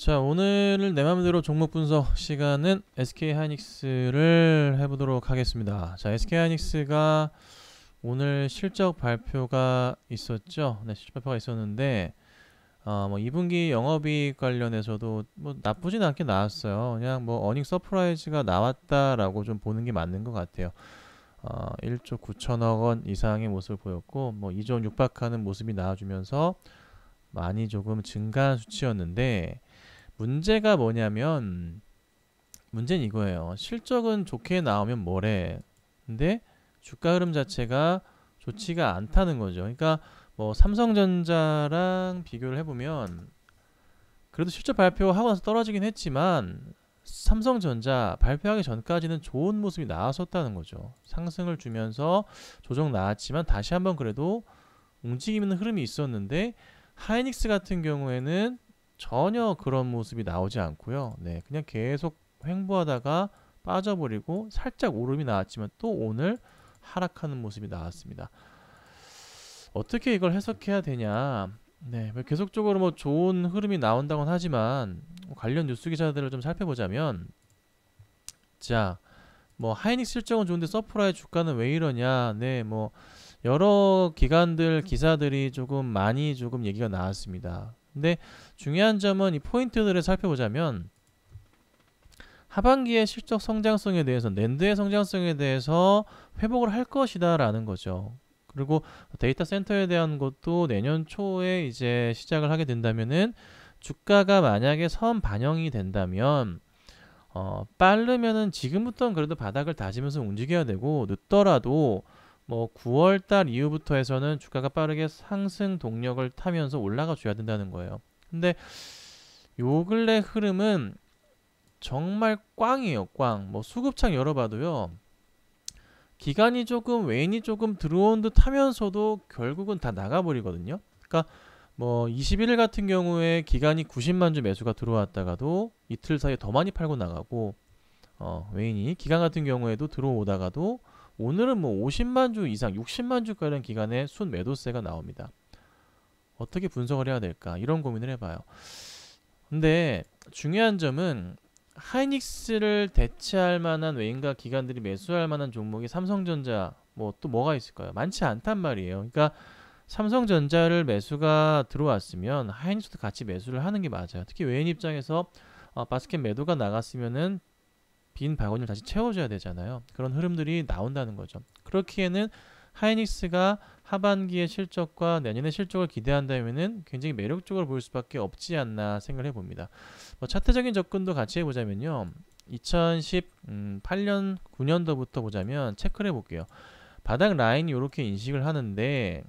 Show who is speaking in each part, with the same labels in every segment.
Speaker 1: 자, 오늘 내 맘대로 종목 분석 시간은 SK하이닉스를 해보도록 하겠습니다. 자, SK하이닉스가 오늘 실적 발표가 있었죠. 네, 실적 발표가 있었는데 2분기 영업이익 관련해서도 뭐 나쁘진 않게 나왔어요. 그냥 뭐 어닝 서프라이즈가 나왔다라고 좀 보는 게 맞는 것 같아요. 1조 9천억 원 이상의 모습을 보였고 뭐 2조 원 육박하는 모습이 나와주면서 많이 조금 증가한 수치였는데, 문제가 뭐냐면 문제는 이거예요. 실적은 좋게 나오면 뭐래. 근데 주가 흐름 자체가 좋지가 않다는 거죠. 그러니까 뭐 삼성전자랑 비교를 해보면 그래도 실적 발표하고 나서 떨어지긴 했지만 삼성전자 발표하기 전까지는 좋은 모습이 나왔었다는 거죠. 상승을 주면서 조정 나왔지만 다시 한번 그래도 움직이는 흐름이 있었는데, 하이닉스 같은 경우에는 전혀 그런 모습이 나오지 않고요. 네, 그냥 계속 횡보하다가 빠져버리고 살짝 오름이 나왔지만 또 오늘 하락하는 모습이 나왔습니다. 어떻게 이걸 해석해야 되냐? 네, 계속적으로 뭐 좋은 흐름이 나온다고는 하지만 관련 뉴스 기사들을 좀 살펴보자면, 자, 뭐 하이닉스 실적은 좋은데 서프라이 주가는 왜 이러냐? 네, 뭐 여러 기관들 기사들이 조금 얘기가 나왔습니다. 근데 중요한 점은 이 포인트들을 살펴보자면, 하반기의 실적 성장성에 대해서, 낸드의 성장성에 대해서 회복을 할 것이다 라는 거죠. 그리고 데이터 센터에 대한 것도 내년 초에 이제 시작을 하게 된다면은, 주가가 만약에 선 반영이 된다면 빠르면은 지금부터는 그래도 바닥을 다지면서 움직여야 되고, 늦더라도 뭐 9월달 이후부터 해서는 주가가 빠르게 상승 동력을 타면서 올라가 줘야 된다는 거예요. 근데 요 근래 흐름은 정말 꽝이에요. 꽝. 뭐 수급창 열어봐도요, 기관이 조금 외인이 조금 들어온 듯 하면서도 결국은 다 나가버리거든요. 그러니까 뭐 21일 같은 경우에 기관이 90만 주 매수가 들어왔다가도 이틀 사이에 더 많이 팔고 나가고, 외인이 기관 같은 경우에도 들어오다가도 오늘은 뭐 50만 주 이상 60만 주가량 기간의 순 매도세가 나옵니다. 어떻게 분석을 해야 될까, 이런 고민을 해봐요. 근데 중요한 점은 하이닉스를 대체할 만한 외인과 기관들이 매수할 만한 종목이 삼성전자, 뭐 또 뭐가 있을까요? 많지 않단 말이에요. 그러니까 삼성전자를 매수가 들어왔으면 하이닉스도 같이 매수를 하는 게 맞아요. 특히 외인 입장에서 바스켓 매도가 나갔으면은 빈 바구니를 다시 채워줘야 되잖아요. 그런 흐름들이 나온다는 거죠. 그렇기에는 하이닉스가 하반기의 실적과 내년의 실적을 기대한다면은 굉장히 매력적으로 보일 수밖에 없지 않나 생각을 해봅니다. 뭐 차트적인 접근도 같이 해보자면요, 2018년 9년도부터 보자면 체크를 해볼게요. 바닥 라인이 이렇게 인식을 하는데,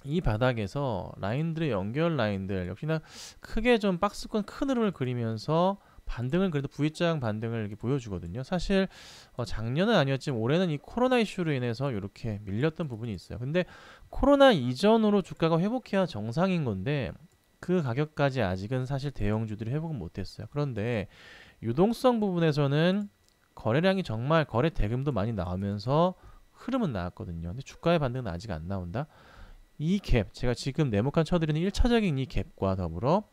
Speaker 1: 이 바닥에서 라인들의 연결 라인들 역시나 크게 좀 박스권 큰 흐름을 그리면서 반등을, 그래도 V자 반등을 이렇게 보여주거든요. 사실 작년은 아니었지만 올해는 이 코로나 이슈로 인해서 이렇게 밀렸던 부분이 있어요. 근데 코로나 이전으로 주가가 회복해야 정상인 건데, 그 가격까지 아직은 사실 대형주들이 회복은 못했어요. 그런데 유동성 부분에서는 거래량이 정말, 거래 대금도 많이 나오면서 흐름은 나왔거든요. 근데 주가의 반등은 아직 안 나온다. 이 갭, 제가 지금 네모칸 쳐드리는 1차적인 이 갭과 더불어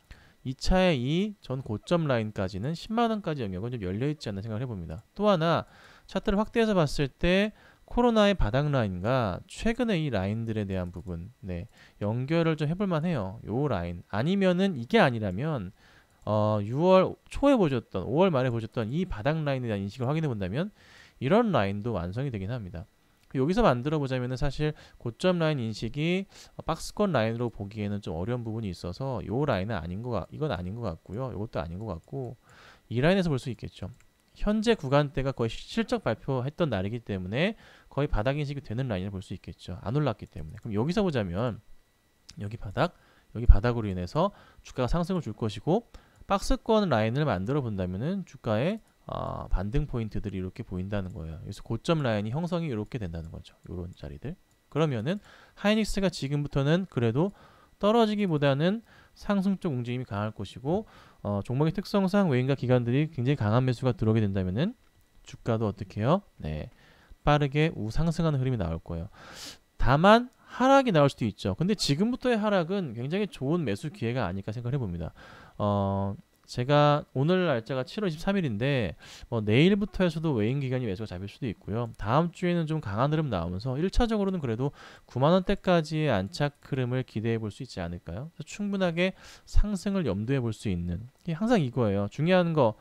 Speaker 1: 2차의 이 전 고점 라인까지는 10만원까지 영역은 좀 열려있지 않나 생각을 해봅니다. 또 하나, 차트를 확대해서 봤을 때 코로나의 바닥 라인과 최근의 이 라인들에 대한 부분, 네, 연결을 좀 해볼만 해요. 요 라인 아니면은, 이게 아니라면 6월 초에 보셨던, 5월 말에 보셨던 이 바닥 라인에 대한 인식을 확인해 본다면 이런 라인도 완성이 되긴 합니다. 여기서 만들어 보자면은 사실 고점 라인 인식이 박스권 라인으로 보기에는 좀 어려운 부분이 있어서 요 라인은 이건 아닌 것 같고요. 이것도 아닌 것 같고, 이 라인에서 볼 수 있겠죠. 현재 구간대가 거의 실적 발표했던 날이기 때문에 거의 바닥 인식이 되는 라인을 볼 수 있겠죠. 안 올랐기 때문에. 그럼 여기서 보자면 여기 바닥으로 인해서 주가가 상승을 줄 것이고, 박스권 라인을 만들어 본다면은 주가의 반등 포인트들이 이렇게 보인다는 거예요. 그래서 고점 라인이 형성이 이렇게 된다는 거죠. 이런 자리들. 그러면은 하이닉스가 지금부터는 그래도 떨어지기보다는 상승 쪽 움직임이 강할 것이고, 종목의 특성상 외인과 기관들이 굉장히 강한 매수가 들어오게 된다면은 주가도 어떻게 해요? 네, 빠르게 우상승하는 흐름이 나올 거예요. 다만 하락이 나올 수도 있죠. 근데 지금부터의 하락은 굉장히 좋은 매수 기회가 아닐까 생각을 해봅니다. 제가 오늘 날짜가 7월 23일인데 뭐 내일부터 해서도 외인 기관이 매수가 잡힐 수도 있고요. 다음 주에는 좀 강한 흐름 나오면서 1차적으로는 그래도 9만 원대까지의 안착 흐름을 기대해 볼 수 있지 않을까요? 그래서 충분하게 상승을 염두에 볼 수 있는 이게 항상 이거예요. 중요한 거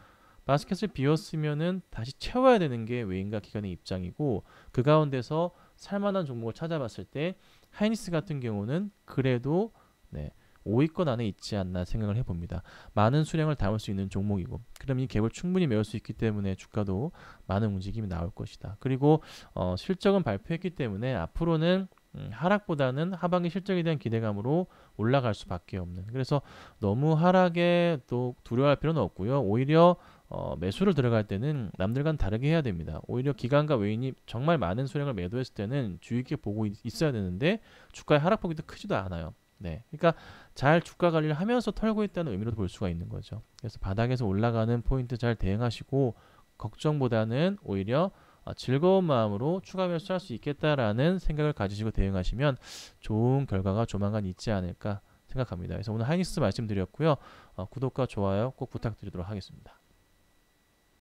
Speaker 1: 바스켓을 비웠으면은 다시 채워야 되는 게 외인과 기관의 입장이고 그 가운데서 살만한 종목을 찾아봤을 때 하이닉스 같은 경우는 그래도 네, 5위권 안에 있지 않나 생각을 해봅니다. 많은 수량을 담을 수 있는 종목이고 그럼 이 갭을 충분히 메울 수 있기 때문에 주가도 많은 움직임이 나올 것이다. 그리고 실적은 발표했기 때문에 앞으로는 하락보다는 하반기 실적에 대한 기대감으로 올라갈 수밖에 없는 그래서 너무 하락에 또 두려워할 필요는 없고요. 오히려 매수를 들어갈 때는 남들과는 다르게 해야 됩니다. 오히려 기관과 외인이 정말 많은 수량을 매도했을 때는 주의 있게 보고 있어야 되는데 주가의 하락폭이 또 크지도 않아요. 네, 그러니까 잘 주가 관리를 하면서 털고 있다는 의미로도 볼 수가 있는 거죠. 그래서 바닥에서 올라가는 포인트 잘 대응하시고 걱정보다는 오히려 즐거운 마음으로 추가 매수할 수 있겠다라는 생각을 가지시고 대응하시면 좋은 결과가 조만간 있지 않을까 생각합니다. 그래서 오늘 하이닉스 말씀드렸고요. 구독과 좋아요 꼭 부탁드리도록 하겠습니다.